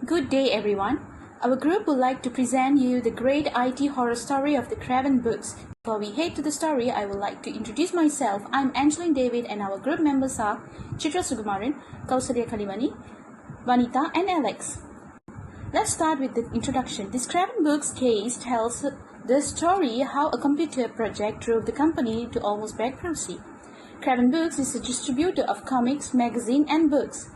Good day everyone. Our group would like to present you the great IT horror story of the Craven books. Before we head to the story, I would like to introduce myself. I'm Angeline David and our group members are Chitra Sugumaran, Kausalya Kalimani, Vanita and Alex. Let's start with the introduction. This Craven books case tells the story how a computer project drove the company to almost bankruptcy. Craven Books is a distributor of comics, magazine and books.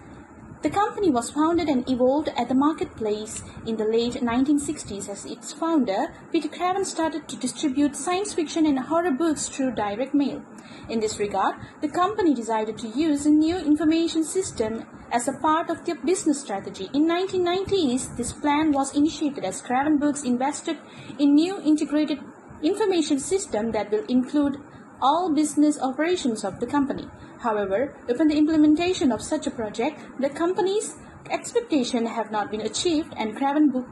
The company was founded and evolved at the marketplace in the late 1960s as its founder, Peter Craven, started to distribute science fiction and horror books through direct mail. In this regard, the company decided to use a new information system as a part of their business strategy. In 1990s, this plan was initiated as Craven Books invested in new integrated information system that will include all business operations of the company. However, upon the implementation of such a project, the company's expectations have not been achieved and Craven Book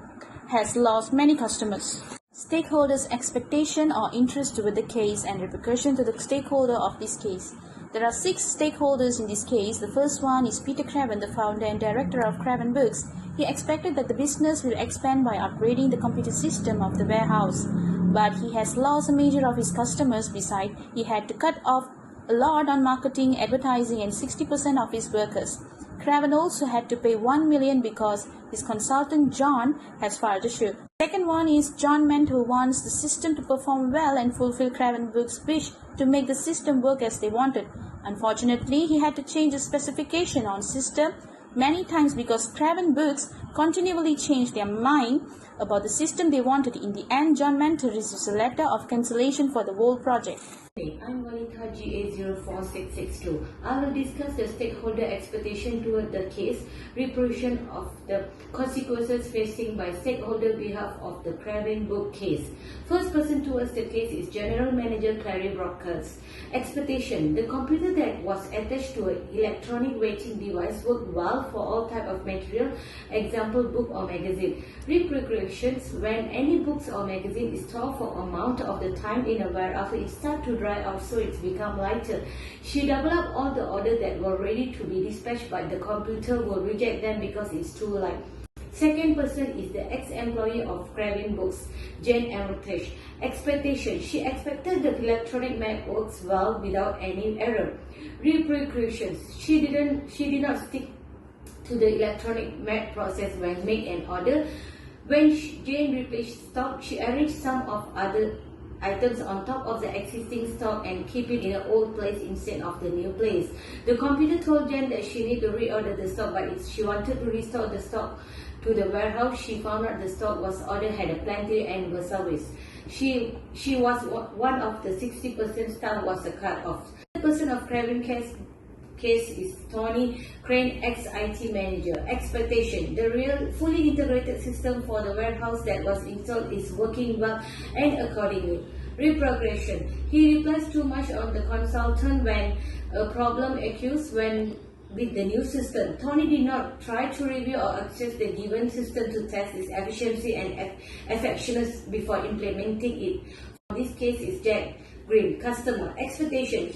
has lost many customers. Stakeholders' expectation or interest with the case and repercussion to the stakeholder of this case. There are 6 stakeholders in this case. The first one is Peter Craven, the founder and director of Craven Books. He expected that the business will expand by upgrading the computer system of the warehouse, but he has lost a major of his customers. Besides, he had to cut off a lot on marketing, advertising and 60% of his workers. Craven also had to pay $1 million because his consultant John has filed a suit. Second one is John Ment, who wants the system to perform well and fulfill Craven Books' wish to make the system work as they wanted. Unfortunately, he had to change the specification on system many times because Craven Books continually changed their mind about the system they wanted. In the end, John Ment receives a letter of cancellation for the whole project. I'm Vanita GA04662. I will discuss the stakeholder expectation toward the case, repercussion of the consequences facing by stakeholder behalf of the Craven book case. First person towards the case is General Manager Clary Brockers. Expectation: the computer that was attached to an electronic rating device worked well for all type of material, example book or magazine. Repercussions: when any books or magazine is stored for amount of the time in a warehouse, it starts to dry out, so it's become lighter. She developed all the orders that were ready to be dispatched, but the computer will reject them because it's too light. Second person is the ex-employee of Craven Books, Jane Armitage. Expectation: she expected the electronic Mac works well without any error. Repercussions: she did not stick to the electronic Mac process when make an order. When Jane replaced stock, she arranged some of other items on top of the existing stock and keep it in the old place instead of the new place. The computer told Jen that she need to reorder the stock, but if she wanted to restore the stock to the warehouse, she found out the stock was ordered had a plenty and was service. She was one of the 60% staff was cut off. The person of Craven case is Tony Crane, ex-IT manager. Expectation: the real fully integrated system for the warehouse that was installed is working well and accordingly. Repercussion: he relies too much on the consultant when a problem occurs with the new system. Tony did not try to review or access the given system to test its efficiency and effectiveness before implementing it. This case is Jack Green, customer. Expectation: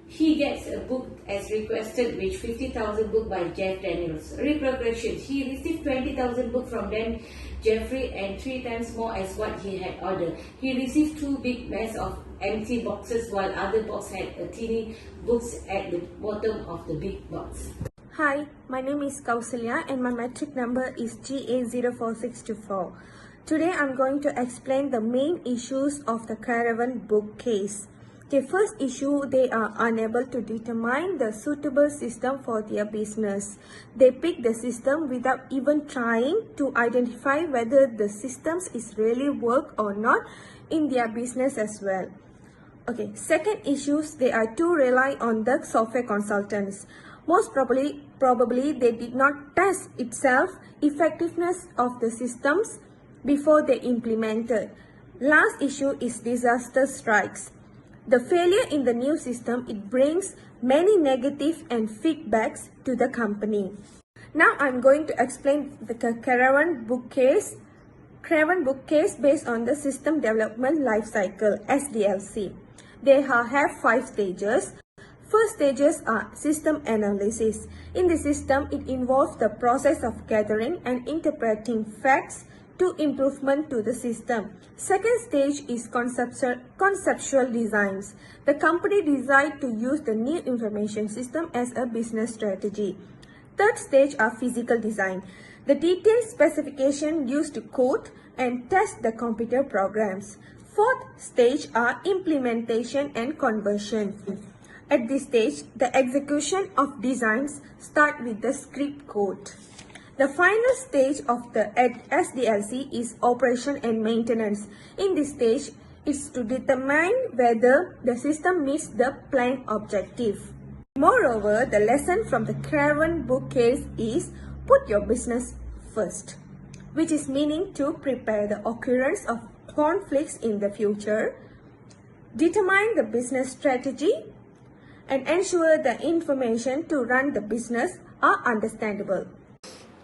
he gets a book as requested, which 50,000 book by Jeff Daniels. Repercussions: he received 20,000 book from Dan Jeffrey and 3 times more as what he had ordered. He received 2 big mess of empty boxes while other box had a teeny books at the bottom of the big box. Hi, my name is Kausalya and my metric number is GA04624. Today I'm going to explain the main issues of the Craven book case. The first issue: they are unable to determine the suitable system for their business. They pick the system without even trying to identify whether the systems is really work or not in their business as well. Okay, second issues: they are too rely on the software consultants. Most probably they did not test itself effectiveness of the systems before they implemented. Last issue is disaster strikes. The failure in the new system, it brings many negative and feedbacks to the company. Now I'm going to explain the Craven book case based on the System Development Life Cycle, SDLC. They have 5 stages. First stages are system analysis. In the system, it involves the process of gathering and interpreting facts to improvement to the system. Second stage is conceptual designs. The company decides to use the new information system as a business strategy. Third stage are physical design. The detailed specification used to code and test the computer programs. Fourth stage are implementation and conversion. At this stage, the execution of designs start with the script code. The final stage of the SDLC is operation and maintenance. In this stage, it's to determine whether the system meets the planned objective. Moreover, the lesson from the Craven book case is put your business first, which is meaning to prepare the occurrence of conflicts in the future, determine the business strategy, and ensure the information to run the business are understandable.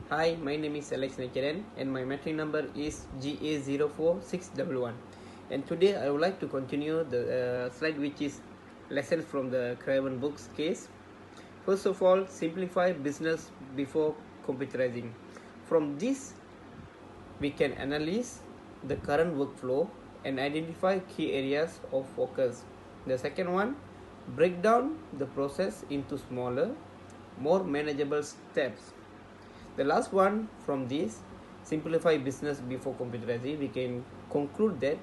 Hi, my name is Alex Nakiran and my metric number is GA04611. And today I would like to continue the slide which is lesson from the Craven books case. First of all, simplify business before computerizing. From this, we can analyze the current workflow and identify key areas of focus. The second one, break down the process into smaller, more manageable steps. The last one from this, simplify business before computerizing, we can conclude that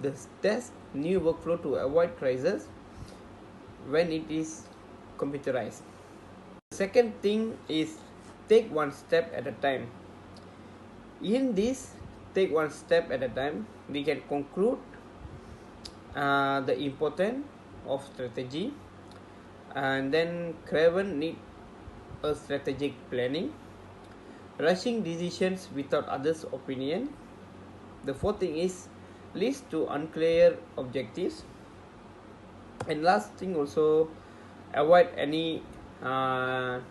the test new workflow to avoid crises when it is computerized. The second thing is take one step at a time. In this take one step at a time, we can conclude the importance of strategy, and then Craven need a strategic planning, rushing decisions without others' opinion. The fourth thing is leads to unclear objectives, and last thing also avoid any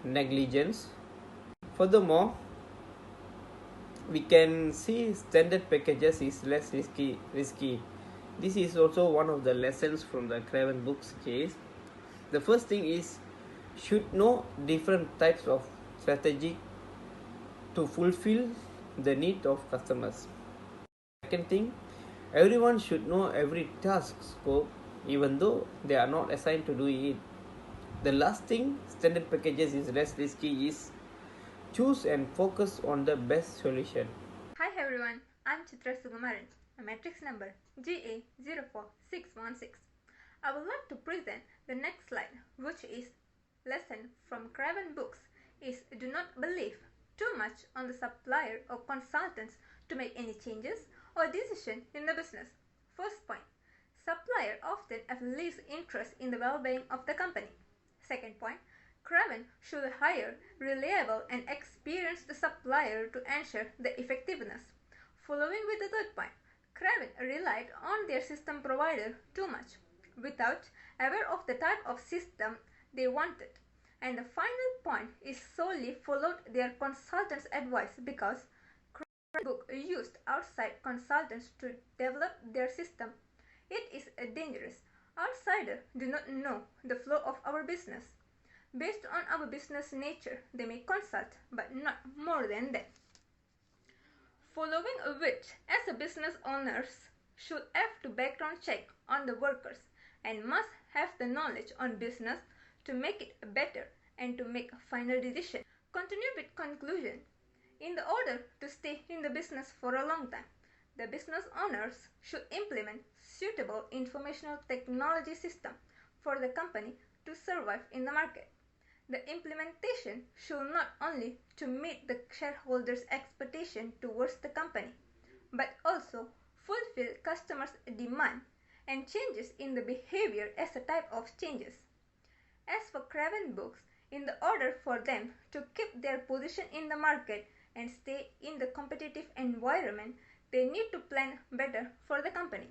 negligence. Furthermore, we can see standard packages is less risky. This is also one of the lessons from the Craven books case. The first thing is should know different types of strategy to fulfill the need of customers. Second thing, everyone should know every task scope even though they are not assigned to do it. The last thing, standard packages is less risky, is choose and focus on the best solution. Hi everyone, I'm Chitra Sugamaran. My matrix number GA04616. I would like to present the next slide, which is lesson from Craven books is do not believe too much on the supplier or consultants to make any changes or decision in the business. First point, supplier often have least interest in the well-being of the company. Second point, Craven should hire reliable and experienced supplier to ensure the effectiveness. Following with the third point, Craven relied on their system provider too much without aware of the type of system they wanted. And the final point is solely followed their consultants' advice because Craven book used outside consultants to develop their system. It is dangerous. Outsiders do not know the flow of our business. Based on our business nature, they may consult, but not more than that. Following which, as a business owners should have to background check on the workers and must have the knowledge on business to make it better and to make a final decision. Continue with conclusion. In the order to stay in the business for a long time, the business owners should implement suitable informational technology system for the company to survive in the market. The implementation should not only to meet the shareholders' expectation towards the company, but also fulfill customers' demand and changes in the behavior as a type of changes. As for Craven books, in the order for them to keep their position in the market and stay in the competitive environment, they need to plan better for the company.